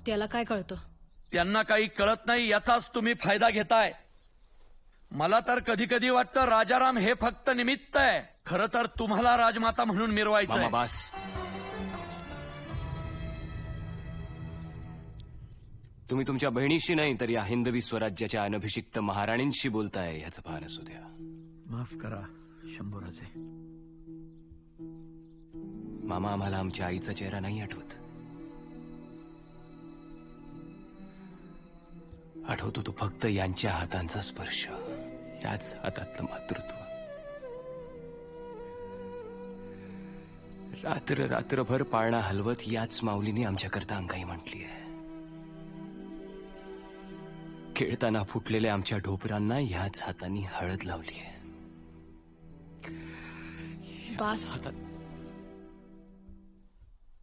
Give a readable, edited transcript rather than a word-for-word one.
त्याला काय कळतं? त्यांना काही कळत नाही याचाच तुम्ही फायदा घेताय. मला तर कधी कधी वाटतं राजाराम हे फक्त निमित्त आहे. खरं तर तुम्हाला राजमाता म्हणून मिरवायचं. मामा बास. तुम्ही तुमच्या बहिणीशी नाही तर या हिंदवी स्वराज्याच्या अनभिषिक्त महाराणींशी बोलताय ह्याचं भान असू द्या. माफ करा शंभूराजे. मामा आम्हाला आमच्या आईचा चेहरा नाही आठवत. आठवतो तो फक्त यांच्या हातांचा स्पर्श, याच हातातलं मातृत्व. रात्र रात्रभर पाळणा हलवत याच माऊलीने आमच्याकरता अंगाई म्हटली आहे. खेळताना फुटलेल्या आमच्या ढोपरांना याच हातांनी हळद लावली आहे. बास. हातात